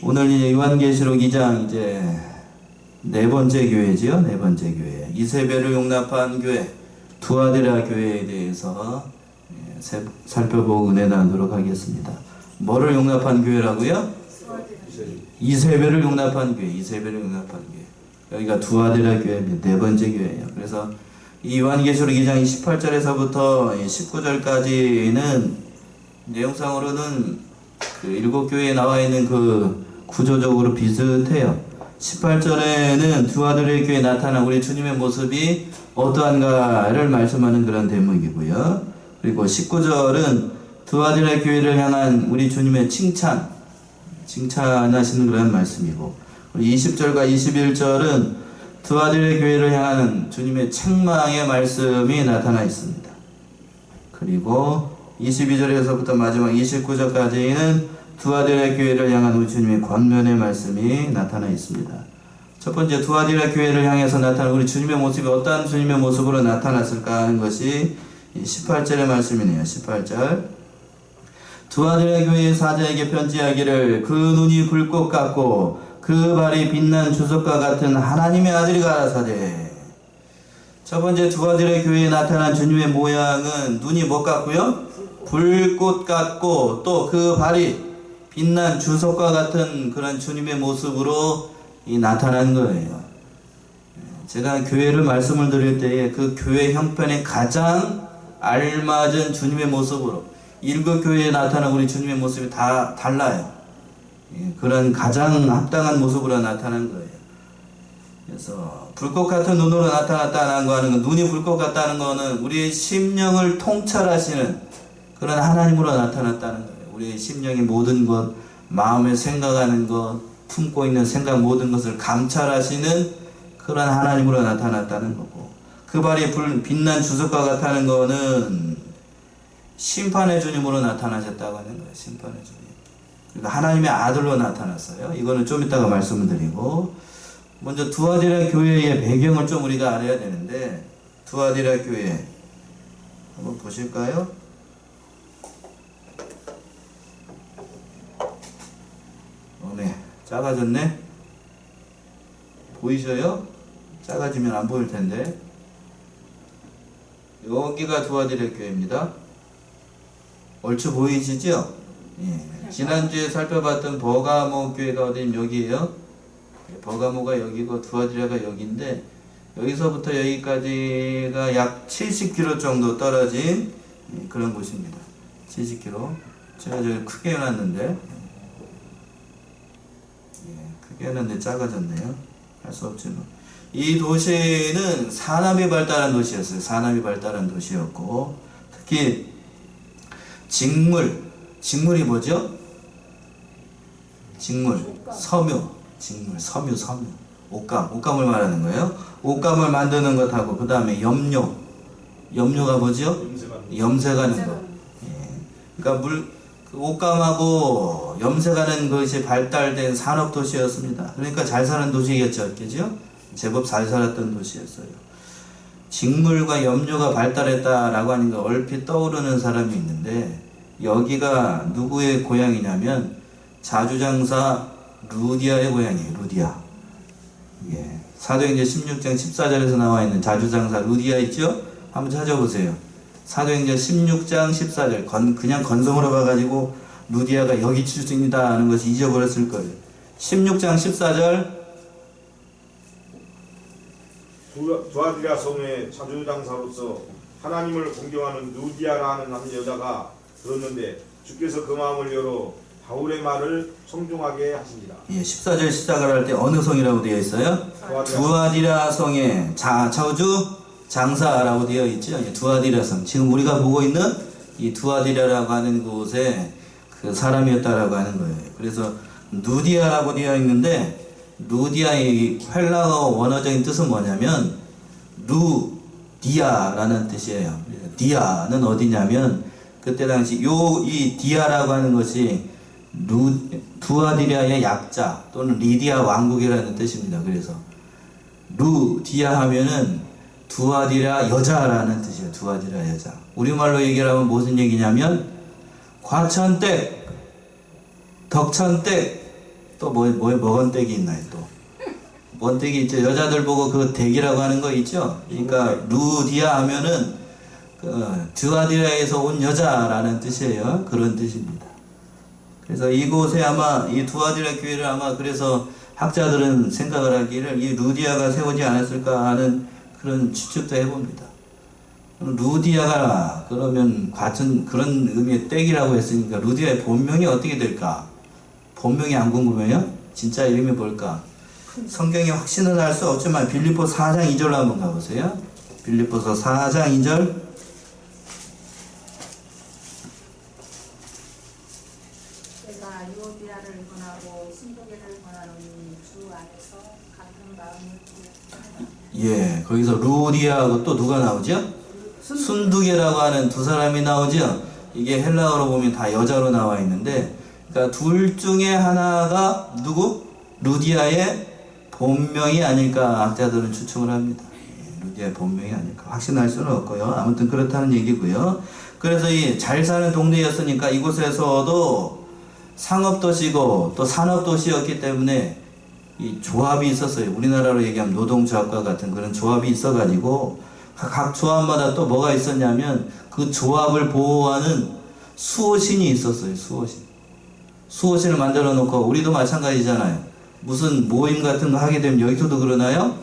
오늘 이제 요한계시록 2장 이제 네 번째 교회지요. 네 번째 교회. 이세벨을 용납한 교회, 두아디라 교회에 대해서 살펴보고 은혜 나누도록 하겠습니다. 뭐를 용납한 교회라고요? 이세벨을 용납한 교회, 이세벨을 용납한 교회. 여기가 두아디라 교회입니다. 네 번째 교회예요. 그래서 이 요한계시록 2장 28절에서부터 19절까지는 내용상으로는 그 일곱 교회에 나와 있는 그 구조적으로 비슷해요. 18절에는 두아디라 교회에 나타난 우리 주님의 모습이 어떠한가를 말씀하는 그런 대목이고요. 그리고 19절은 두아디라 교회를 향한 우리 주님의 칭찬하시는 그런 말씀이고, 20절과 21절은 두아디라 교회를 향하는 주님의 책망의 말씀이 나타나 있습니다. 그리고 22절에서부터 마지막 29절까지는 두아디라 교회를 향한 우리 주님의 권면의 말씀이 나타나 있습니다. 첫 번째, 두아디라 교회를 향해서 나타난 우리 주님의 모습이 어떠한 주님의 모습으로 나타났을까 하는 것이 18절의 말씀이네요. 18절. 두아디라 교회의 사자에게 편지하기를 그 눈이 불꽃 같고 그 발이 빛난 주석과 같은 하나님의 아들이 가라사대. 첫 번째, 두아디라 교회에 나타난 주님의 모양은 눈이 뭐 같고요? 불꽃 같고 또 그 발이 빛난 주석과 같은 그런 주님의 모습으로 나타난 거예요. 제가 교회를 말씀을 드릴 때에 그 교회 형편에 가장 알맞은 주님의 모습으로, 일곱 교회에 나타난 우리 주님의 모습이 다 달라요. 그런 가장 합당한 모습으로 나타난 거예요. 그래서 불꽃 같은 눈으로 나타났다는 거 하는 건, 눈이 불꽃 같다는 거는 우리의 심령을 통찰하시는 그런 하나님으로 나타났다는 거예요. 우리의 심령의 모든 것, 마음에 생각하는 것, 품고 있는 생각 모든 것을 감찰하시는 그런 하나님으로 나타났다는 거고, 그 발이 빛난 주석과 같다는 거는 심판의 주님으로 나타나셨다고 하는 거예요. 심판의 주님. 그러니까 하나님의 아들로 나타났어요. 이거는 좀 이따가 말씀을 드리고, 먼저 두아디라 교회의 배경을 좀 우리가 알아야 되는데, 두아디라 교회 한번 보실까요? 네, 작아졌네. 보이셔요? 작아지면 안 보일 텐데. 여기가 두아디라 교회입니다. 얼추 보이시죠? 예. 지난주에 살펴봤던 버가모 교회가 어디냐면 여기에요. 버가모가 여기고 두아디라가 여기인데, 여기서부터 여기까지가 약 70km 정도 떨어진 그런 곳입니다. 70km. 제가 저기 크게 해놨는데, 크게 해놨는데 작아졌네요. 할 수 없지만. 이 도시는 산업이 발달한 도시였어요. 산업이 발달한 도시였고, 특히 직물이 뭐죠? 직물, 섬유, 섬유, 옷감을 말하는 거예요. 옷감을 만드는 것하고, 그 다음에 염료가 뭐죠? 염색하는 것. 예. 그러니까 옷감하고 염색하는 것이 발달된 산업 도시였습니다. 그러니까 잘 사는 도시겠죠, 그죠? 제법 잘 살았던 도시였어요. 직물과 염료가 발달했다라고 하니까 얼핏 떠오르는 사람이 있는데, 여기가 누구의 고향이냐면 자주장사 루디아의 고향이에요. 루디아. 예. 사도행전 16장 14절에서 나와 있는 자주장사 루디아 있죠? 한번 찾아보세요. 사도행전 16장 14절. 그냥 건성으로 봐가지고 루디아가 여기 출신이다 하는 것이 잊어버렸을 거예요. 16장 14절. 두아디라 성의 자주장사로서 하나님을 공경하는 루디아라는 남여자가 들었는데 주께서 그 마음을 열어 바울의 말을 청중하게 하십니다. 예, 14절 시작을 할 때 어느 성이라고 되어 있어요? 두아디라 성의 자주 장사라고 되어 있죠. 두아디라 성. 지금 우리가 보고 있는 이 두아디라라고 하는 곳에 그 사람이었다라고 하는 거예요. 그래서 루디아라고 되어 있는데, 루디아의 헬라어 원어적인 뜻은 뭐냐면 루디아라는 뜻이에요. 디아는 어디냐면, 그때 당시 이 디아라고 하는 것이 두아디라의 약자 또는 리디아 왕국이라는 뜻입니다. 그래서 루디아 하면은 두아디라 여자라는 뜻이에요. 두아디라 여자. 우리말로 얘기를 하면 무슨 얘기냐면, 과천댁, 덕천댁, 또 번떼기 있나요 또? 번떼기 있죠. 여자들 보고 그 댁이라고 하는 거 있죠. 그러니까 루디아 하면은 그 드와디라에서 온 여자라는 뜻이에요. 그런 뜻입니다. 그래서 이곳에 아마 이 두아디라 교회를 아마 그래서 학자들은 생각을 하기를 이 루디아가 세우지 않았을까 하는 그런 추측도 해봅니다. 루디아가 그러면 같은 그런 의미의 땡이라고 했으니까 루디아의 본명이 어떻게 될까? 본명이 안 궁금해요? 진짜 이름이 뭘까? 성경이 확신은 할 수 없지만 빌립보 4장 2절로 한번 가보세요. 빌립보서 4장 2절. 내가 유오디아를 권하고 신도계를 권하노니 주 안에서 같은 마음을 품었다. 예, 거기서 루디아하고 또 누가 나오죠? 순두계라고 하는 두 사람이 나오죠. 이게 헬라어로 보면 다 여자로 나와 있는데, 그러니까 둘 중에 하나가 누구? 루디아의 본명이 아닐까 학자들은 추측을 합니다. 루디아의 본명이 아닐까 확신할 수는 없고요. 아무튼 그렇다는 얘기고요. 그래서 이 잘 사는 동네였으니까 이곳에서도 상업도시고 또 산업도시였기 때문에 이 조합이 있었어요. 우리나라로 얘기하면 노동조합과 같은 그런 조합이 있어가지고 각 조합마다 또 뭐가 있었냐면 그 조합을 보호하는 수호신이 있었어요. 수호신을 만들어 놓고 우리도 마찬가지잖아요. 무슨 모임 같은 거 하게 되면 여기서도 그러나요?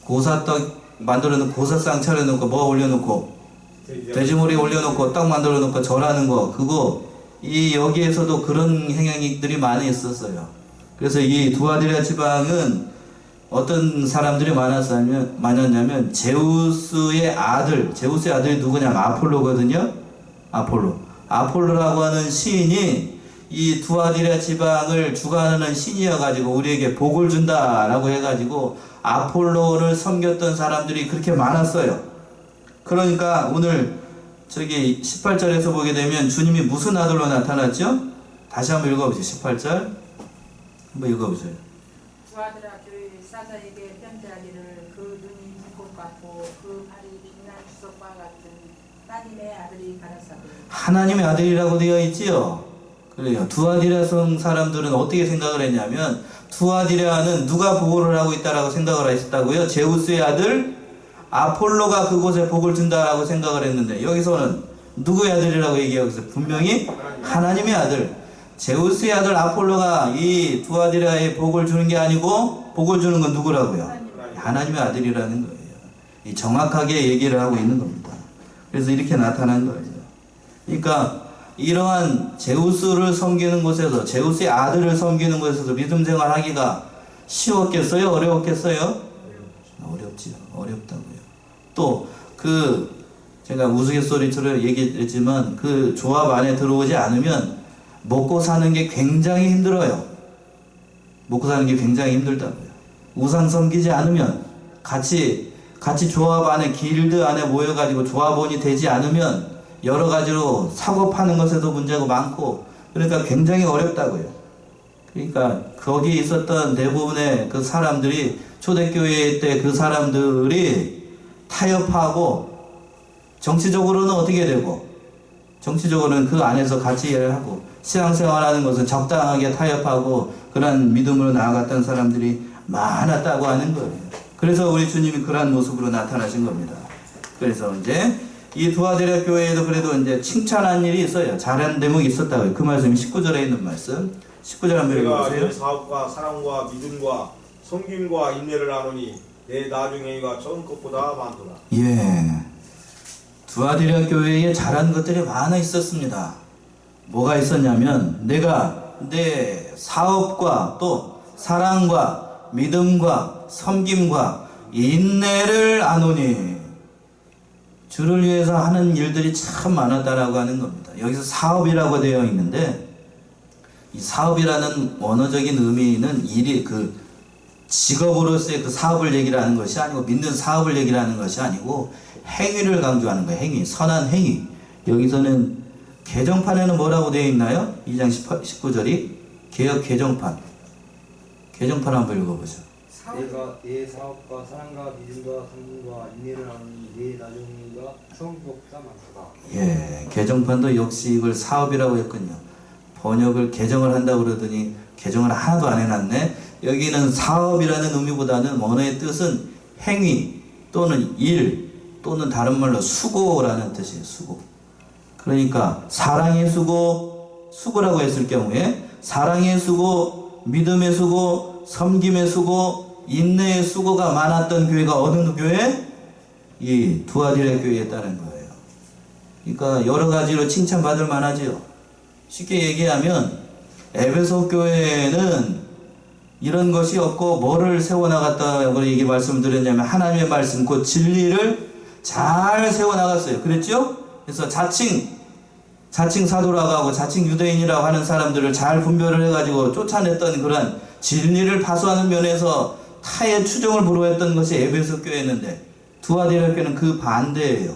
고사떡 만들어 놓고 고사상 차려 놓고 뭐 올려 놓고 돼지머리 올려 놓고 떡 만들어 놓고 절하는 거 그거 이 여기에서도 그런 행위들이 많이 있었어요. 그래서 이 두아디라 지방은 어떤 사람들이 많았냐면 제우스의 아들이 누구냐면 아폴로거든요. 아폴로라고 하는 시인이 이 두아디라 지방을 주관하는 신이어가지고 우리에게 복을 준다라고 해가지고 아폴로를 섬겼던 사람들이 그렇게 많았어요. 그러니까 오늘 저기 18절에서 보게 되면 주님이 무슨 아들로 나타났죠? 다시 한번 읽어보세요. 18절 한번 읽어보세요. 두아디라 교회 사자에게 편지하기를 그 눈이 불꽃 같고 그 발이 빛난 주석과 같은 하나님의 아들이 가라사대. 하나님의 아들이라고 되어 있지요. 그래요. 두아디라 성 사람들은 어떻게 생각을 했냐면 두아디라는 누가 보호를 하고 있다라고 생각을 했다고요? 제우스의 아들 아폴로가 그곳에 복을 준다라고 생각을 했는데 여기서는 누구의 아들이라고 얘기하고 있어요? 분명히 하나님의 아들. 제우스의 아들 아폴로가 이 두아디라에 복을 주는 게 아니고 복을 주는 건 누구라고요? 하나님의 아들이라는 거예요. 이 정확하게 얘기를 하고 있는 겁니다. 그래서 이렇게 나타난 거예요. 그러니까 이러한 제우스를 섬기는 곳에서 제우스의 아들을 섬기는 곳에서 믿음 생활하기가 쉬웠겠어요? 어려웠겠어요? 어렵지요. 어렵다고요. 또 제가 우스갯소리처럼 얘기했지만 그 조합 안에 들어오지 않으면 먹고 사는 게 굉장히 힘들어요. 먹고 사는 게 굉장히 힘들다고요. 우상 섬기지 않으면 같이 조합 안에 길드 안에 모여가지고 조합원이 되지 않으면 여러 가지로 사고 파는 것에도 문제가 많고 그러니까 굉장히 어렵다고요. 그러니까 거기에 있었던 대부분의 그 사람들이 초대교회 때 그 사람들이 타협하고 정치적으로는 어떻게 되고 정치적으로는 그 안에서 같이 일을 하고 신앙생활하는 것은 적당하게 타협하고 그런 믿음으로 나아갔던 사람들이 많았다고 하는 거예요. 그래서 우리 주님이 그러한 모습으로 나타나신 겁니다. 그래서 이제 이 두아디라 교회에도 그래도 이제 칭찬한 일이 있어요. 잘한 대목이 있었다고요. 그 말씀이 19절에 있는 말씀. 19절 한번 읽어보세요. 내가 사업과 사랑과 믿음과 섬김과 인내를 하노니 내 나중에가 처음 것보다 많도다. 예. 두아디라 교회에 잘한 것들이 많아 있었습니다. 뭐가 있었냐면 내가 내 사업과 또 사랑과 믿음과 섬김과 인내를 아노니 주를 위해서 하는 일들이 참 많았다라고 하는 겁니다. 여기서 사업이라고 되어 있는데 이 사업이라는 언어적인 의미는 일이 직업으로서의 그 사업을 얘기를 하는 것이 아니고 믿는 사업을 얘기를 하는 것이 아니고 행위를 강조하는 거예요. 행위, 선한 행위. 여기서는 개정판에는 뭐라고 되어 있나요? 2장 19절이 개역 개정판 한번 읽어보죠. 내가 내 사업과 사랑과 믿음과 섬김과 인내를 하니 내 나중에가 처음보다 많도다. 예, 개정판도 역시 이걸 사업이라고 했군요. 번역을 개정을 한다고 그러더니 개정을 하나도 안 해놨네. 여기는 사업이라는 의미보다는 언어의 뜻은 행위 또는 일 또는 다른 말로 수고라는 뜻이에요. 수고. 그러니까 사랑의 수고, 수고라고 했을 경우에 사랑의 수고, 믿음의 수고, 섬김의 수고, 인내의 수고가 많았던 교회가 어느 교회? 이 두아디라 교회에 따른 거예요. 그러니까 여러 가지로 칭찬받을 만하지요. 쉽게 얘기하면 에베소 교회는 이런 것이 없고 뭐를 세워나갔다고 얘기 말씀을 드렸냐면 하나님의 말씀 그 진리를 잘 세워나갔어요. 그랬죠? 그래서 자칭 사도라고 하고 자칭 유대인이라고 하는 사람들을 잘 분별을 해가지고 쫓아냈던 그런 진리를 파수하는 면에서 타의 추종을 불허했던 것이 에베소 교회였는데 두아디라 교회는 그 반대예요.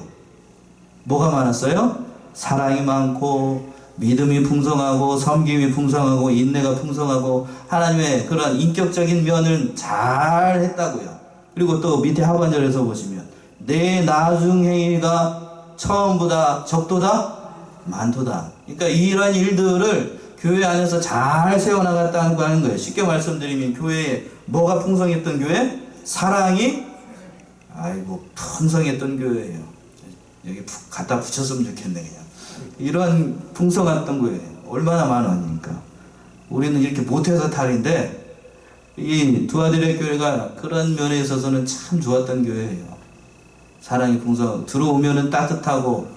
뭐가 많았어요? 사랑이 많고 믿음이 풍성하고 섬김이 풍성하고 인내가 풍성하고 하나님의 그런 인격적인 면을 잘 했다고요. 그리고 또 밑에 하반절에서 보시면 내 나중 행위가 처음보다 적도다 많도다. 그러니까 이런 일들을 교회 안에서 잘 세워나갔다는 거예요. 쉽게 말씀드리면 교회에 뭐가 풍성했던 교회? 사랑이 풍성했던 교회예요. 여기 갖다 붙였으면 좋겠네 그냥. 이런 풍성했던 거예요. 얼마나 많으니까. 우리는 이렇게 못해서 탈인데 이 두아디라 교회가 그런 면에 있어서는 참 좋았던 교회예요. 사랑이 풍성, 들어오면은 따뜻하고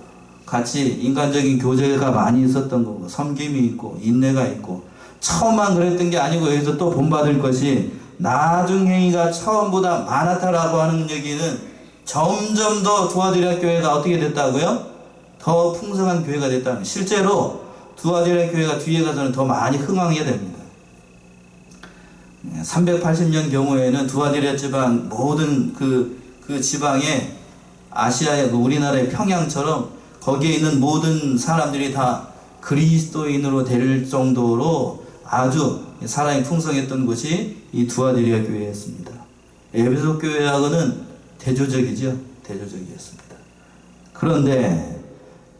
같이 인간적인 교제가 많이 있었던 거고 섬김이 있고 인내가 있고 처음만 그랬던 게 아니고 여기서 또 본받을 것이 나중 행위가 처음보다 많았다라고 하는 얘기는 점점 더 두아디라 교회가 어떻게 됐다고요? 더 풍성한 교회가 됐다는. 실제로 두아디라 교회가 뒤에 가서는 더 많이 흥왕하게 됩니다. 380년 경우에는 두아디라 지방 모든 그 지방에 아시아의 우리나라의 평양처럼 거기에 있는 모든 사람들이 다 그리스도인으로 될 정도로 아주 사랑이 풍성했던 곳이 이 두아디라 교회였습니다. 에베소 교회하고는 대조적이죠. 대조적이었습니다. 그런데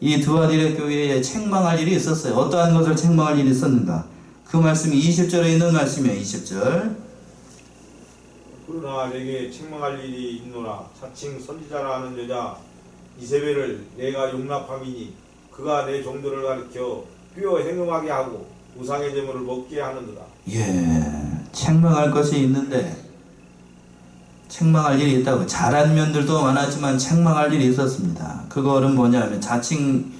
이 두아디라 교회에 책망할 일이 있었어요. 어떠한 것을 책망할 일이 있었는가? 그 말씀이 20절에 있는 말씀이에요. 20절. 그러나 내게 책망할 일이 있노라. 자칭 선지자라 하는 여자 이세벨을 내가 용납함이니 그가 내 종들을 가리켜 뼈 행음하게 하고 우상의 제물을 먹게 하는도다. 책망할 것이 있는데 책망할 일이 있다고. 잘한 면들도 많았지만 책망할 일이 있었습니다. 그거는 뭐냐면 자칭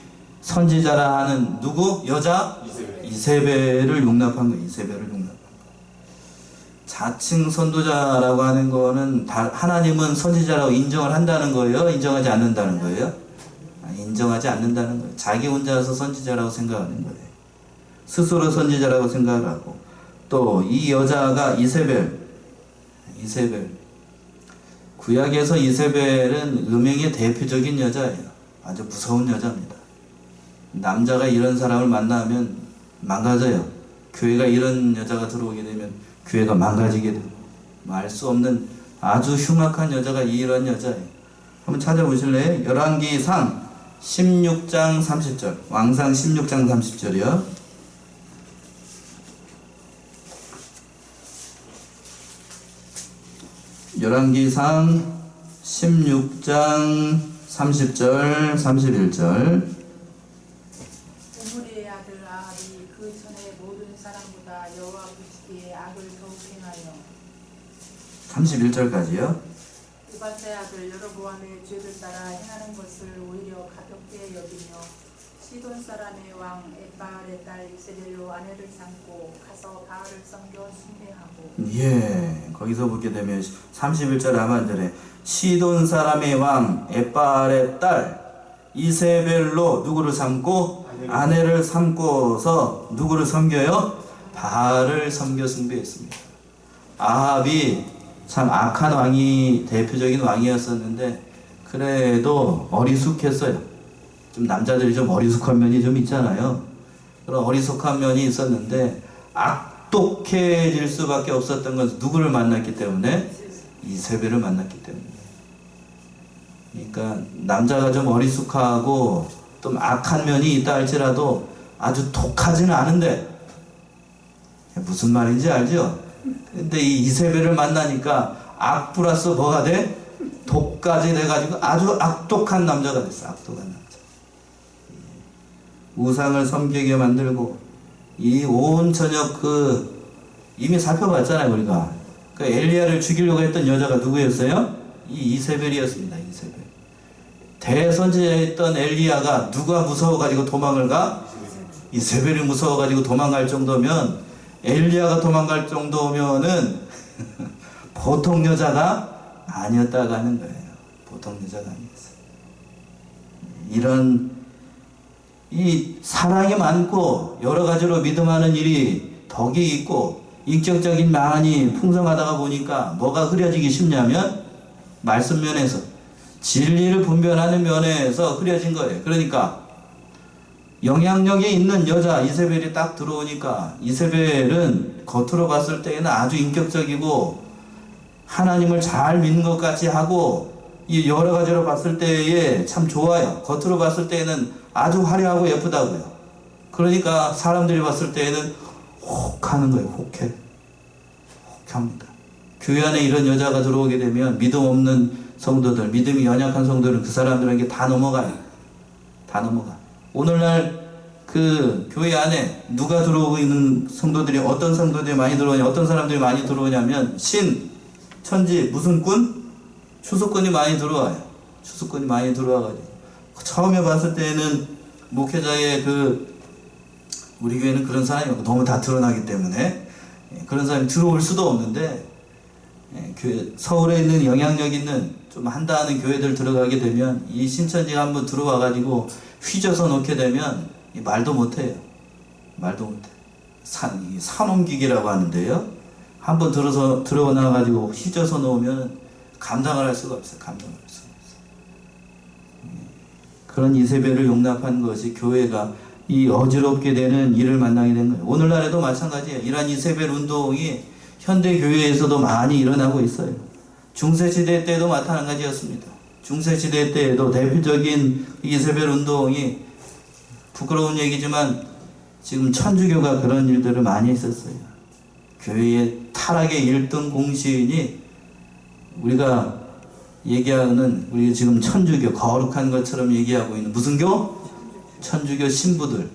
선지자라 하는 누구? 여자? 이세벨을 용납한 거예요. 이세벨을 용납한 거예요. 자칭 선도자라고 하는 거는 하나님은 선지자라고 인정을 한다는 거예요? 인정하지 않는다는 거예요? 인정하지 않는다는 거예요. 자기 혼자서 선지자라고 생각하는 거예요. 스스로 선지자라고 생각을 하고 또 이 여자가 이세벨 구약에서 이세벨은 음행의 대표적인 여자예요. 아주 무서운 여자입니다. 남자가 이런 사람을 만나면 망가져요. 교회가 이런 여자가 들어오게 되면 교회가 망가지게 돼요. 알 수 없는 아주 흉악한 여자가 이런 여자예요. 한번 찾아보실래요? 열왕기상 16장 30절. 왕상 16장 30절이요. 열왕기상 16장 30절 31절. 우물의 아들 아합이 그 전에 모든 사람보다 여호와 보시기에 악을 더욱 행하여 31절까지요. 느밧의 아들 여로보암의 죄를 따라 행하는 것을 오히려 가볍게 여기며 시돈 사람의 왕 에바알의 딸 이세벨로 아내를 삼고 가서 바알을 섬겨 숭배하고. 거기서 보게 되면 31절 하반절에 시돈 사람의 왕 에바알의 딸 이세벨로 누구를 삼고? 아내를 삼고서 누구를 섬겨요? 바알을 섬겨 숭배했습니다. 아합이 참 악한 왕이 대표적인 왕이었었는데 그래도 어리숙했어요. 좀 남자들이 좀 어리숙한 면이 좀 있잖아요. 그런 어리숙한 면이 있었는데 악독해질 수밖에 없었던 것은 누구를 만났기 때문에? 이세벨을 만났기 때문에. 그러니까 남자가 좀 어리숙하고 좀 악한 면이 있다 할지라도 아주 독하지는 않은데 무슨 말인지 알죠? 근데 이 이세벨을 만나니까 악 플러스 뭐가 돼? 독까지 돼가지고 아주 악독한 남자가 됐어. 악독한 남자. 우상을 섬기게 만들고 이 온 저녁 이미 살펴봤잖아요 우리가. 그 엘리야를 죽이려고 했던 여자가 누구였어요? 이 이세벨이었습니다. 이세벨. 대선지자였던 엘리야가 누가 무서워가지고 도망을 가? 이세벨이 무서워가지고 도망갈 정도면, 엘리야가 도망갈 정도면은 보통 여자가 아니었다고 하는 거예요. 보통 여자가 아니었어요. 이런 이 사랑이 많고 여러 가지로 믿음하는 일이 덕이 있고 인격적인 많이 풍성하다가 보니까 뭐가 흐려지기 쉽냐면 말씀 면에서, 진리를 분별하는 면에서 흐려진 거예요. 그러니까 영향력이 있는 여자 이세벨이 딱 들어오니까, 이세벨은 겉으로 봤을 때에는 아주 인격적이고 하나님을 잘 믿는 것 같이 하고, 이 여러 가지로 봤을 때에 참 좋아요. 겉으로 봤을 때에는 아주 화려하고 예쁘다고요. 그러니까 사람들이 봤을 때에는 혹하는 거예요. 혹합니다. 교회 안에 이런 여자가 들어오게 되면 믿음 없는 성도들, 믿음이 연약한 성도들은 그 사람들에게 다 넘어가요. 다 넘어가. 오늘날 그 교회 안에 누가 들어오고 있는 성도들이, 어떤 성도들이 많이 들어오냐, 어떤 사람들이 많이 들어오냐면 천지, 무슨 꾼? 추수꾼이 많이 들어와요. 추수꾼이 많이 들어와가지고. 처음에 봤을 때는 목회자의 우리 교회는 그런 사람이 없고 너무 다 드러나기 때문에 그런 사람이 들어올 수도 없는데, 서울에 있는 영향력 있는 좀 한다는 교회들 들어가게 되면 이 신천지가 한번 들어와가지고 휘저서 놓게 되면 말도 못해요. 말도 못해. 산옮기기라고 하는데요. 한번 들어나가지고 휘저서 놓으면 감당을 할 수가 없어요. 감당을 할 수가 없어요. 그런 이세벨을 용납한 것이 교회가 이 어지럽게 되는 일을 만나게 된 거예요. 오늘날에도 마찬가지예요. 이러한 이세벨 운동이 현대 교회에서도 많이 일어나고 있어요. 중세시대 때도 마찬가지였습니다. 중세시대 때에도 대표적인 이세벨 운동이, 부끄러운 얘기지만 지금 천주교가 그런 일들을 많이 했었어요. 교회의 타락의 1등 공신이 우리가 얘기하는, 우리 지금 천주교 거룩한 것처럼 얘기하고 있는 무슨 교? 천주교 신부들,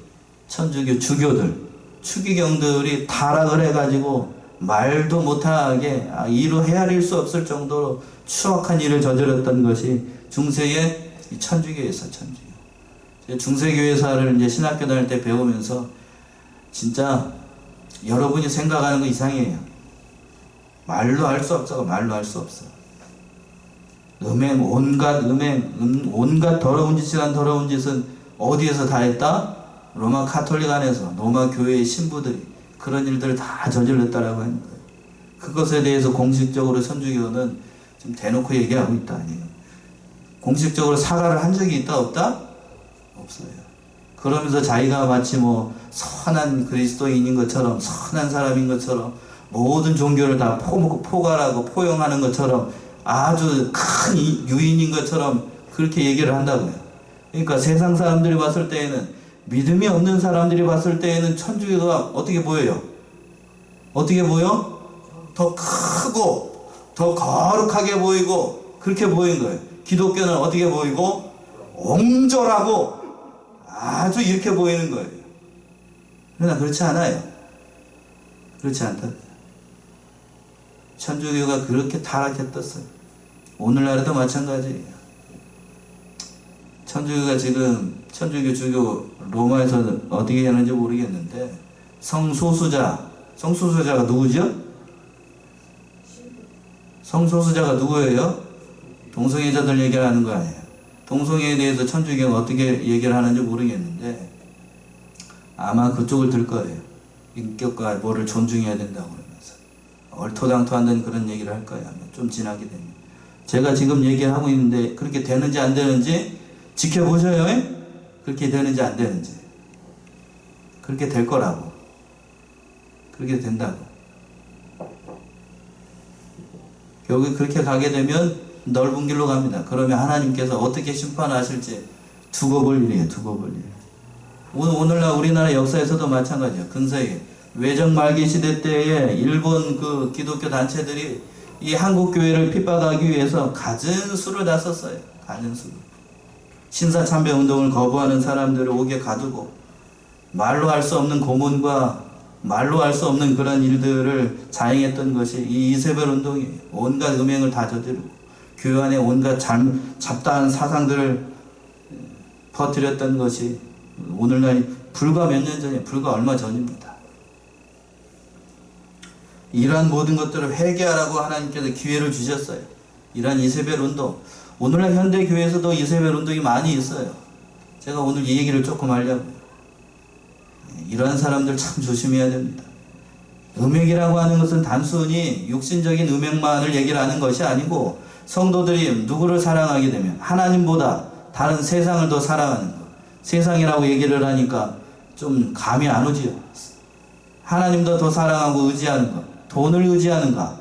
천주교 주교들, 추기경들이 타락을 해가지고 말도 못하게 이루 헤아릴 수 없을 정도로 추악한 일을 저질렀던 것이 중세의 천주교였어요. 천주교. 중세교회사를 이제 신학교 다닐 때 배우면서 진짜 여러분이 생각하는 거 이상이에요. 말로 할 수 없어. 말로 할 수 없어. 온갖 더러운 짓이란 더러운 짓은 어디에서 다 했다? 로마 카톨릭 안에서, 로마 교회의 신부들이 그런 일들을 다 저질렀다라고 하는 거예요. 그것에 대해서 공식적으로 천주교는 좀 대놓고 얘기하고 있다. 아니에요. 공식적으로 사과를 한 적이 있다 없다? 없어요. 그러면서 자기가 마치 선한 그리스도인인 것처럼, 선한 사람인 것처럼, 모든 종교를 다 포괄하고 포용하는 것처럼, 아주 큰 유인인 것처럼 그렇게 얘기를 한다고요. 그러니까 세상 사람들이 봤을 때에는, 믿음이 없는 사람들이 봤을 때에는 천주교가 어떻게 보여요? 어떻게 보여? 더 크고 더 거룩하게 보이고 그렇게 보이는 거예요. 기독교는 어떻게 보이고? 옹졸하고 아주 이렇게 보이는 거예요. 그러나 그렇지 않아요. 그렇지 않다. 천주교가 그렇게 타락했었어요. 오늘날에도 마찬가지예요. 천주교가 지금, 천주교 주교 로마에서 어떻게 하는지 모르겠는데, 성소수자가 누구죠? 성소수자가 누구예요? 동성애자들 얘기를 하는 거 아니에요. 동성애에 대해서 천주교가 어떻게 얘기를 하는지 모르겠는데 아마 그쪽을 들 거예요. 인격과 뭐를 존중해야 된다고 그러면서 얼토당토한다는 그런 얘기를 할 거예요. 아마 좀 지나게 되면. 제가 지금 얘기하고 있는데 그렇게 되는지 안 되는지 지켜보셔요. 그렇게 되는지 안 되는지. 그렇게 될 거라고. 그렇게 된다고. 결국에 그렇게 가게 되면 넓은 길로 갑니다. 그러면 하나님께서 어떻게 심판하실지 두고 볼 일이에요. 두고 볼 일. 오늘날 우리나라 역사에서도 마찬가지야. 근서에 외정 말기 시대 때에 일본 그 기독교 단체들이 이 한국 교회를 핍박하기 위해서 갖은 수를 다 썼어요. 갖은 수. 신사참배 운동을 거부하는 사람들을 옥에 가두고 말로 할 수 없는 고문과 말로 할 수 없는 그런 일들을 자행했던 것이 이 이세벨 운동이에요. 온갖 음행을 다 저지르고 교회 안에 온갖 잡다한 사상들을 퍼뜨렸던 것이 오늘날 불과 몇 년 전이에요. 불과 얼마 전입니다. 이러한 모든 것들을 회개하라고 하나님께서 기회를 주셨어요. 이러한 이세벨 운동. 오늘날 현대 교회에서도 이세벨 운동이 많이 있어요. 제가 오늘 이 얘기를 조금 하려고요. 이러한 사람들 참 조심해야 됩니다. 음행이라고 하는 것은 단순히 육신적인 음행만을 얘기를 하는 것이 아니고 성도들이 누구를 사랑하게 되면 하나님보다 다른 세상을 더 사랑하는 것. 세상이라고 얘기를 하니까 좀 감이 안 오지요. 하나님도 더 사랑하고 의지하는 것. 돈을 의지하는가?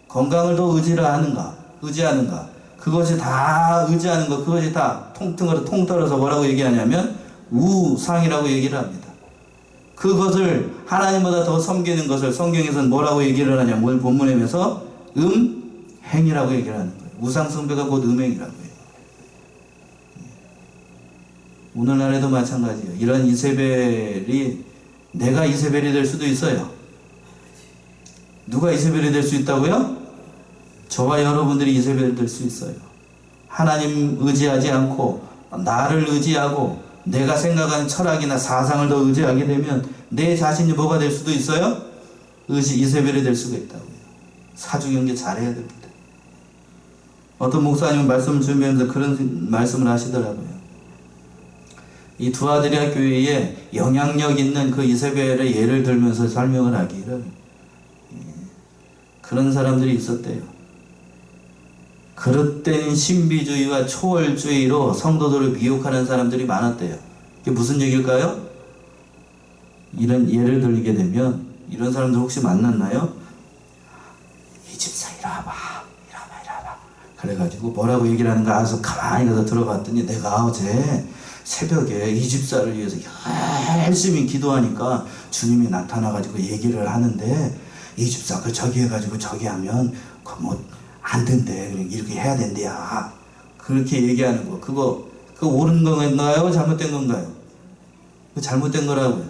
건강을 더 의지하는가? 그것이 다 의지하는 것, 그것이 다 통틀어서 뭐라고 얘기하냐면 우상이라고 얘기를 합니다. 그것을 하나님보다 더 섬기는 것을 성경에서는 뭐라고 얘기를 하냐면 오늘 본문에서 음행이라고 얘기를 하는 거예요. 우상 숭배가 곧 음행이라고 해요. 오늘날에도 마찬가지예요. 이런 이세벨이 내가 이세벨이 될 수도 있어요. 누가 이세벨이 될 수 있다고요? 저와 여러분들이 이세벨이 될 수 있어요. 하나님 의지하지 않고 나를 의지하고 내가 생각하는 철학이나 사상을 더 의지하게 되면 내 자신이 뭐가 될 수도 있어요? 이세벨이 될 수가 있다고요. 사주경계 잘해야 됩니다. 어떤 목사님은 말씀을 준비하면서 그런 말씀을 하시더라고요. 이 두아드리아 교회에 영향력 있는 그 이세벨의 예를 들면서 설명을 하기를 그런 사람들이 있었대요. 그릇된 신비주의와 초월주의로 성도들을 미혹하는 사람들이 많았대요. 이게 무슨 얘기일까요? 이런 예를 들게 되면 이런 사람들 혹시 만났나요? 이 집사 이리 와봐. 그래가지고 뭐라고 얘기를 하는가 해서 가만히 가서 들어봤더니 내가 어제 새벽에 이 집사를 위해서 열심히 기도하니까 주님이 나타나가지고 얘기를 하는데 이 집사 그 저기 해가지고 저기 하면 그 뭐 안 된대. 이렇게 해야 된대야. 그렇게 얘기하는 거. 그거 옳은 건가요? 잘못된 건가요? 그 잘못된 거라고요.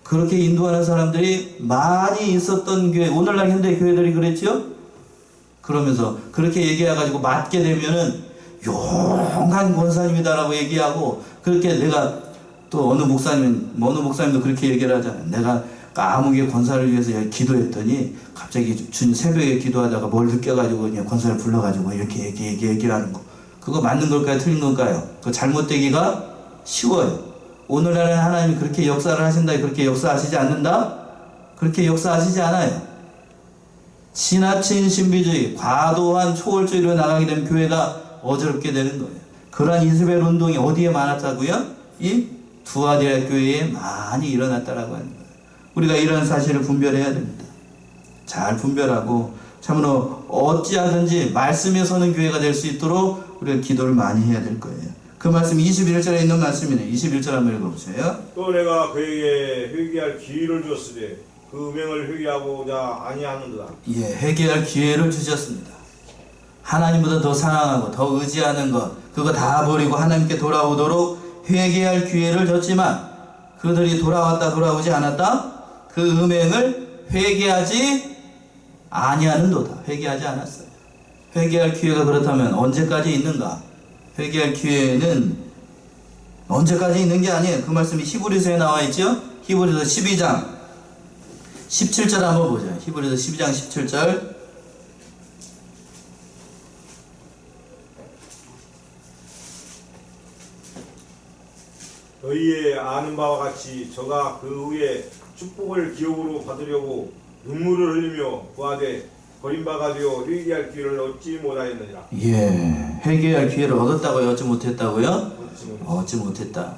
그렇게 인도하는 사람들이 많이 있었던 교회, 오늘날 현대 교회들이 그랬죠? 그러면서 그렇게 얘기해가지고 맞게 되면은 용한 권사님이다라고 얘기하고 그렇게 내가 또 어느 목사님도 그렇게 얘기를 하잖아요. 내가 아무개 권사를 위해서 기도했더니 갑자기 주님 새벽에 기도하다가 뭘 느껴가지고 그냥 권사를 불러가지고 이렇게 얘기를 하는 거. 그거 맞는 걸까요? 틀린 걸까요? 그거 잘못되기가 쉬워요. 오늘날은 하나님이 그렇게 역사를 하신다. 그렇게 역사하시지 않는다? 그렇게 역사하시지 않아요. 지나친 신비주의, 과도한 초월주의로 나가게 되면 교회가 어지럽게 되는 거예요. 그러한 이세벨 운동이 어디에 많았다고요? 이 두아디라 교회에 많이 일어났다라고 하는 거예요. 우리가 이런 사실을 분별해야 됩니다. 잘 분별하고 참으로 어찌하든지 말씀에 서는 교회가 될 수 있도록 우리가 기도를 많이 해야 될 거예요. 그 말씀 21절에 있는 말씀이네요. 21절 한번 읽어보세요. 또 내가 그에게 회개할 기회를 주었으되 그 음행을 회개하고자 아니하는도다. 예, 회개할 기회를 주셨습니다. 하나님보다 더 사랑하고 더 의지하는 것 그거 다 버리고 하나님께 돌아오도록 회개할 기회를 줬지만 그들이 돌아오지 않았다? 그 음행을 회개하지 아니하는도다. 회개하지 않았어요. 회개할 기회가 그렇다면 언제까지 있는가? 회개할 기회는 언제까지 있는 게 아니에요. 그 말씀이 히브리서에 나와 있죠? 히브리서 12장 17절 한번 보죠. 히브리서 12장 17절. 너희의 아는 바와 같이 저가 그 후에 축복을 기업으로 받으려고 눈물을 흘리며 구하되 버림받아 되어 회개할 기회를 얻지 못하였느니라. 예, 회개할 기회를 얻었다고요? 얻지 못했다고요? 얻지 못했다.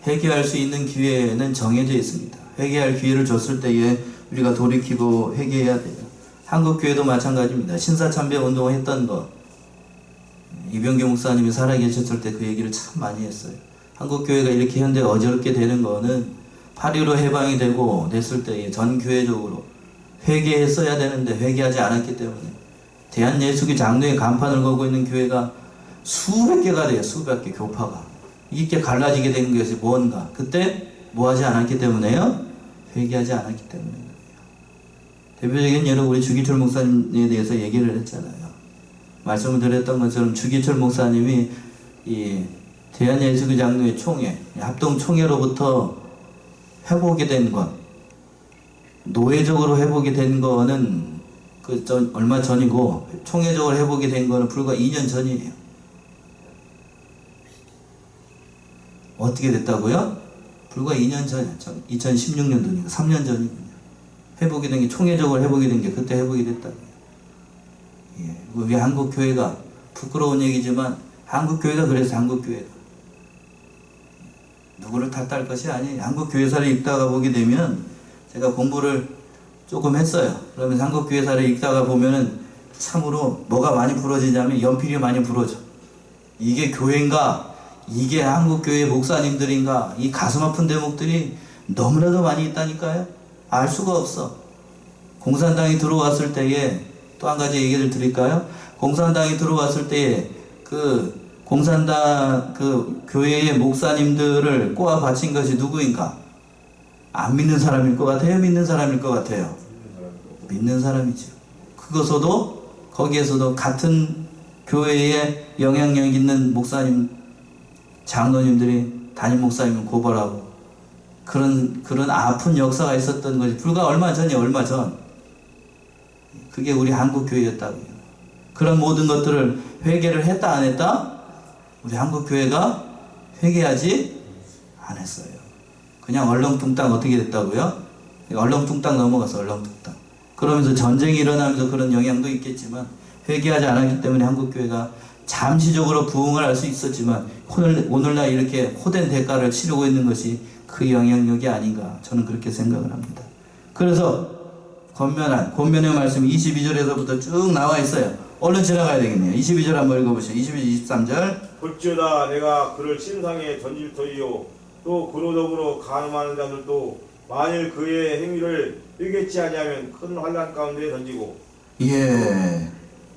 회개할 수 있는 기회는 정해져 있습니다. 회개할 기회를 줬을 때에 우리가 돌이키고 회개해야 돼요. 한국교회도 마찬가지입니다. 신사참배 운동을 했던 거 이병규 목사님이 살아계셨을 때 그 얘기를 참 많이 했어요. 한국 교회가 이렇게 현대 어지럽게 되는 거는 8.15 해방이 되고 됐을 때에 전 교회적으로 회개했어야 되는데 회개하지 않았기 때문에 대한예수교 장로의 간판을 걸고 있는 교회가 수백 개가 돼요. 수백 개 교파가 이렇게 갈라지게 된 것이 뭔가 그때 뭐 하지 않았기 때문에요? 회개하지 않았기 때문에. 대표적인 예로 우리 주기철 목사님에 대해서 얘기를 했잖아요. 말씀을 드렸던 것처럼 주기철 목사님이 이 대한예수교 장로회 총회, 합동 총회로부터 회복이 된 것, 노예적으로 회복이 된 거는 얼마 전이고 총회적으로 회복이 된 거는 불과 2년 전이에요. 어떻게 됐다고요? 불과 2년 전, 2016년도니까 3년 전이군요. 회복이 된 게 총회적으로 회복이 된 게 그때 회복이 됐다고요. 예, 우리 한국 교회가 부끄러운 얘기지만 한국 교회가 그래서 한국 교회가 누구를 탓할 것이 아니에요. 한국 교회사를 읽다가 보게 되면 제가 공부를 조금 했어요. 그러면서 한국 교회사를 읽다가 보면은 참으로 뭐가 많이 부러지냐면 연필이 많이 부러져. 이게 교회인가? 이게 한국 교회 목사님들인가? 이 가슴 아픈 대목들이 너무나도 많이 있다니까요. 알 수가 없어. 공산당이 들어왔을 때에 또 한 가지 얘기를 드릴까요? 공산당이 들어왔을 때에 그 공산당 그 교회의 목사님들을 꼬아 바친 것이 누구인가? 안 믿는 사람일 것 같아요? 믿는 사람일 것 같아요? 믿는 사람이죠. 거기에서도 같은 교회에 영향력 있는 목사님, 장로님들이 담임 목사님을 고발하고 그런 아픈 역사가 있었던 것이 불과 얼마 전이에요. 얼마 전. 그게 우리 한국 교회였다고요. 그런 모든 것들을 회개를 했다 안 했다? 우리 한국 교회가 회개하지 않았어요. 그냥 얼렁뚱땅 어떻게 됐다고요? 얼렁뚱땅 넘어가서 얼렁뚱땅. 그러면서 전쟁이 일어나면서 그런 영향도 있겠지만 회개하지 않았기 때문에 한국 교회가 잠시적으로 부흥을 할 수 있었지만 오늘날 이렇게 호된 대가를 치르고 있는 것이 그 영향력이 아닌가 저는 그렇게 생각을 합니다. 그래서 권면의 말씀이 22절에서부터 쭉 나와 있어요. 얼른 지나가야 되겠네요. 22절 한번 읽어보시죠. 22, 23절. 볼지어다 내가 그를 침상에 던질 터이요 또 그로 더불어 간음하는 자들도 만일 그의 행위를 일겠지 아니하면 큰 환난 가운데 던지고 예.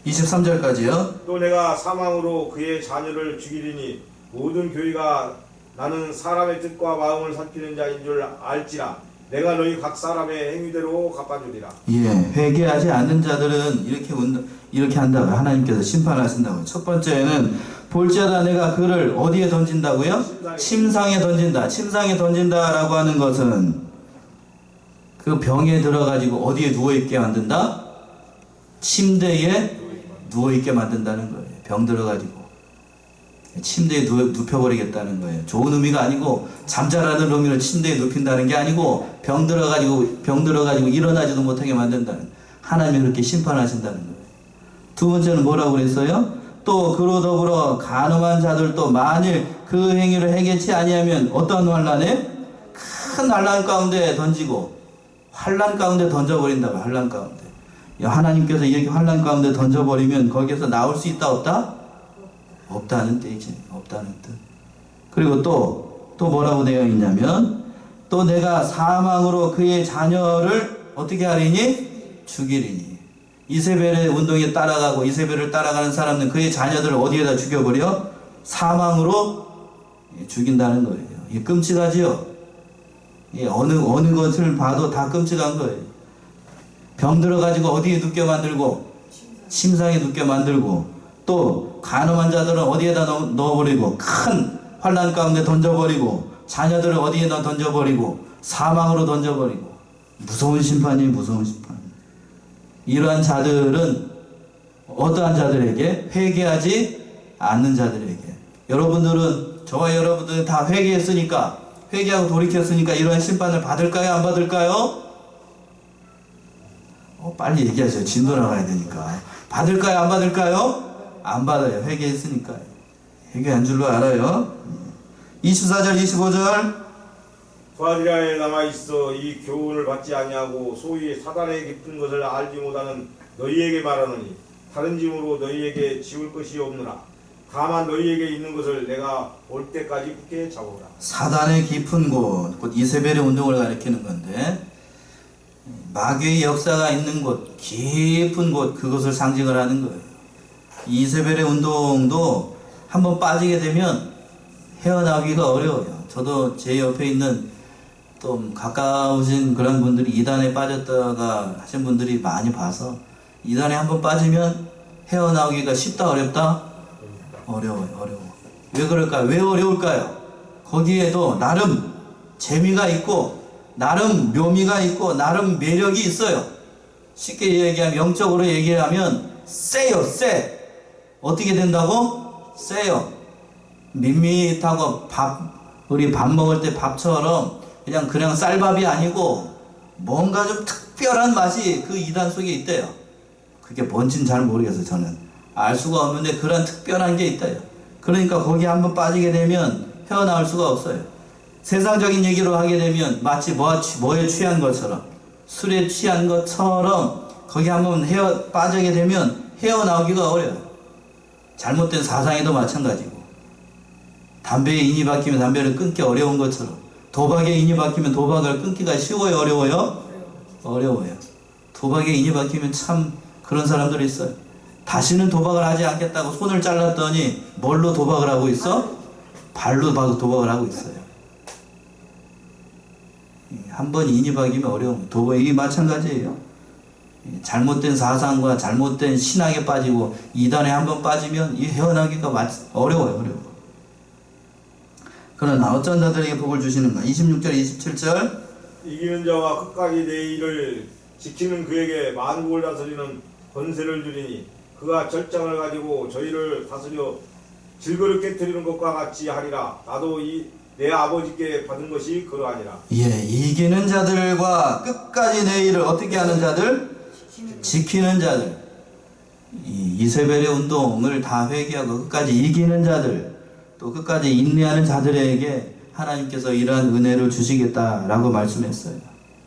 23절까지요. 또 내가 사망으로 그의 자녀를 죽이리니 모든 교회가 나는 사람의 뜻과 마음을 살피는 자인 줄 알지라 내가 너희 각 사람의 행위대로 갚아주리라. 예. 회개하지 않는 자들은 이렇게 한다고 하나님께서 심판하신다고요. 첫 번째는 볼지어다 내가 그를 어디에 던진다고요? 침상에 던진다. 침상에 던진다라고 하는 것은 그 병에 들어가지고 어디에 누워있게 만든다? 침대에 누워있게 만든다는 거예요. 병 들어가지고 침대에 눕혀버리겠다는 거예요. 좋은 의미가 아니고 잠자라는 의미로 침대에 눕힌다는 게 아니고 병 들어가지고 일어나지도 못하게 만든다는, 하나님이 그렇게 심판하신다는 거예요. 두 번째는 뭐라고 그랬어요? 또 그로 더불어 간음한 자들도 만일 그 행위를 해결치 아니하면 어떤 환난에? 큰 환난 가운데 던지고 환난 가운데 던져버린다고. 환난 가운데 하나님께서 이렇게 환난 가운데 던져버리면 거기에서 나올 수 있다 없다? 없다는 뜻이지. 없다는 뜻. 그리고 또 뭐라고 되어 있냐면 또 내가 사망으로 그의 자녀를 어떻게 하리니? 죽이리니. 이세벨의 운동에 따라가고 이세벨을 따라가는 사람은 그의 자녀들을 어디에다 죽여버려? 사망으로 죽인다는 거예요. 이게 끔찍하지요? 어느 것을 봐도 다 끔찍한 거예요. 병 들어가지고 어디에 눕게 만들고 침상에 눕게 만들고 또 간음한 자들은 어디에다 넣어버리고 큰 환난 가운데 던져버리고 자녀들을 어디에다 던져버리고 사망으로 던져버리고 무서운 심판이에요. 무서운 심판. 이러한 자들은 어떠한 자들에게? 회개하지 않는 자들에게. 여러분들은 저와 여러분들은 다 회개했으니까 회개하고 돌이켰으니까 이러한 심판을 받을까요? 안 받을까요? 빨리 얘기하세요. 진도 나가야 되니까. 받을까요? 안 받을까요? 안 받아요. 회개했으니까요. 회개한 줄로 알아요. 24절 25절. 두아디라에 남아있어 이 교훈을 받지 아니하고 소위 사단의 깊은 것을 알지 못하는 너희에게 말하노니 다른 짐으로 너희에게 지울 것이 없느라 다만 너희에게 있는 것을 내가 올 때까지 굳게 잡으라. 사단의 깊은 곳, 곧 이세벨의 운동을 가리키는 건데, 마귀의 역사가 있는 곳, 깊은 곳, 그것을 상징을 하는 거예요. 이세벨의 운동도 한번 빠지게 되면 헤어나오기가 어려워요. 저도 제 옆에 있는 좀 가까우신 그런 분들이 이단에 빠졌다가 하신 분들이 많이 봐서, 이단에 한번 빠지면 헤어나오기가 쉽다, 어렵다? 어려워요. 왜 그럴까요? 왜 어려울까요? 거기에도 나름 재미가 있고, 나름 묘미가 있고, 나름 매력이 있어요. 쉽게 얘기하면, 영적으로 얘기하면 세요. 어떻게 된다고? 세요. 밋밋하고 우리 밥 먹을 때 밥처럼 그냥 쌀밥이 아니고 뭔가 좀 특별한 맛이 그 이단 속에 있대요. 그게 뭔지는 잘 모르겠어요. 저는 알 수가 없는데 그런 특별한 게 있대요. 그러니까 거기 한번 빠지게 되면 헤어나올 수가 없어요. 세상적인 얘기로 하게 되면 마치 뭐에 취한 것처럼, 술에 취한 것처럼 거기 한번 빠지게 되면 헤어나오기가 어려워요. 잘못된 사상에도 마찬가지고, 담배에 인이 박히면 담배를 끊기 어려운 것처럼, 도박에 인이 박히면 도박을 끊기가 쉬워요, 어려워요? 어려워요. 도박에 인이 박히면 참 그런 사람들이 있어요. 다시는 도박을 하지 않겠다고 손을 잘랐더니 뭘로 도박을 하고 있어? 발로 도박을 하고 있어요. 한번 인이 박이면 어려운, 도박이 마찬가지예요. 잘못된 사상과 잘못된 신앙에 빠지고 이단에 한번 빠지면 이 헤어나기가 어려워요. 그러나 어떤 자들에게 복을 주시는가? 26절 27절. 이기는 자와 끝까지 내 일을 지키는 그에게 만국을 다스리는 권세를 주리니 그가 절장을 가지고 저희를 다스려 질그릇 깨뜨리는 것과 같이 하리라. 나도 내 아버지께 받은 것이 그러하니라. 예, 이기는 자들과 끝까지 내 일을 어떻게 하는 자들? 지키는 자들. 이세벨의 운동을 다 회개하고 끝까지 이기는 자들, 또 끝까지 인내하는 자들에게 하나님께서 이러한 은혜를 주시겠다라고 말씀했어요.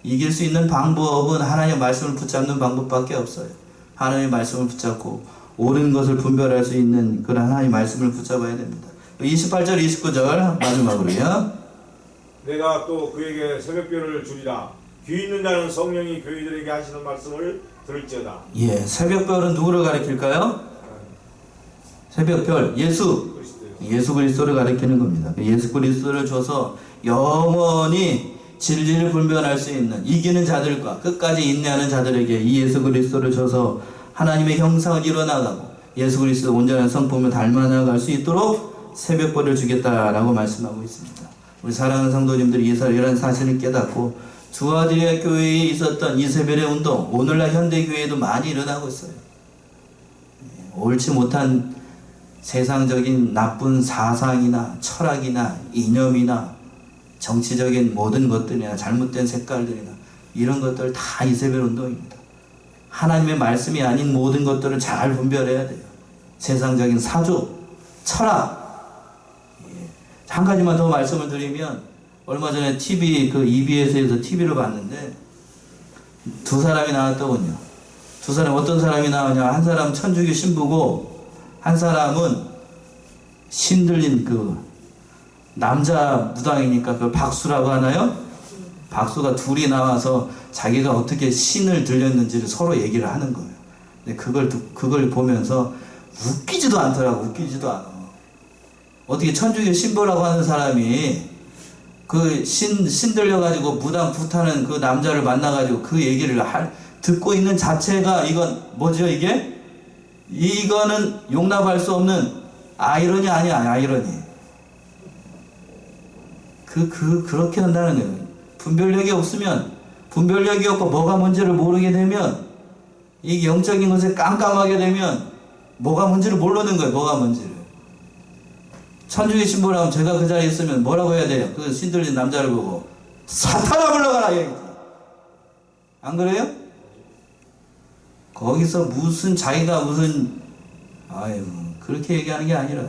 이길 수 있는 방법은 하나님의 말씀을 붙잡는 방법밖에 없어요. 하나님의 말씀을 붙잡고 옳은 것을 분별할 수 있는 그런 하나님의 말씀을 붙잡아야 됩니다. 28절 29절 마지막으로요. 내가 또 그에게 새벽별을 주리라. 귀 있는 자는 성령이 교회들에게 하시는 말씀을 들을지어다. 예, 새벽별은 누구를 가리킬까요? 새벽별, 예수 그리스도를 가리키는 겁니다. 예수 그리스도를 줘서 영원히 진리를 분별할 수 있는 이기는 자들과 끝까지 인내하는 자들에게 이 예수 그리스도를 줘서 하나님의 형상을 이뤄나가고 예수 그리스도 온전한 성품을 닮아나갈 수 있도록 새벽별을 주겠다라고 말씀하고 있습니다. 우리 사랑하는 성도님들이 이런 사실을 깨닫고 두아디라 교회에 있었던 이세벨의 운동, 오늘날 현대교회에도 많이 일어나고 있어요. 옳지 못한 세상적인 나쁜 사상이나 철학이나 이념이나 정치적인 모든 것들이나 잘못된 색깔들이나 이런 것들 다 이세벨 운동입니다. 하나님의 말씀이 아닌 모든 것들을 잘 분별해야 돼요. 세상적인 사조, 철학. 한 가지만 더 말씀을 드리면, 얼마 전에 EBS에서 TV를 봤는데 두 사람이 나왔더군요. 두 사람, 어떤 사람이 나오냐? 한 사람 천주교 신부고 한 사람은 신들린 남자 무당이니까 박수라고 하나요? 박수가 둘이 나와서 자기가 어떻게 신을 들렸는지를 서로 얘기를 하는 거예요. 근데 그걸 보면서 웃기지도 않더라고. 웃기지도 않아. 어떻게 천주교 신부라고 하는 사람이 신 들려가지고 무당 굿하는 그 남자를 만나가지고 그 얘기를 듣고 있는 자체가, 이건 뭐죠, 이게? 이거는 용납할 수 없는 아이러니 아니야, 아이러니. 그렇게 한다는 거예요. 분별력이 없고 뭐가 뭔지를 모르게 되면, 이 영적인 것에 깜깜하게 되면 뭐가 뭔지를 모르는 거예요, 뭐가 뭔지를. 천주교 신부라면 제가 그 자리에 있으면 뭐라고 해야 돼요? 그 신들린 남자를 보고 사탄아 불러가라 얘기지. 안 그래요? 거기서 자기가 그렇게 얘기하는 게 아니라,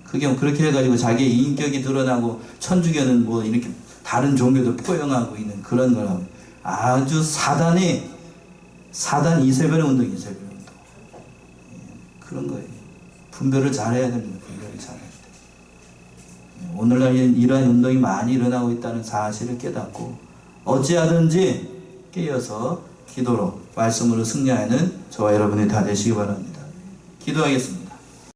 그렇게 해가지고 자기의 인격이 드러나고 천주교는 뭐 이렇게 다른 종교도 포용하고 있는 그런 거라고. 아주 사단 이세벨의 운동. 그런 거예요. 분별을 잘해야 됩니다. 분별을 잘해야 돼요. 오늘날 이러한 운동이 많이 일어나고 있다는 사실을 깨닫고 어찌하든지 깨어서 기도로 말씀으로 승리하는 저와 여러분이 다 되시기 바랍니다. 기도하겠습니다.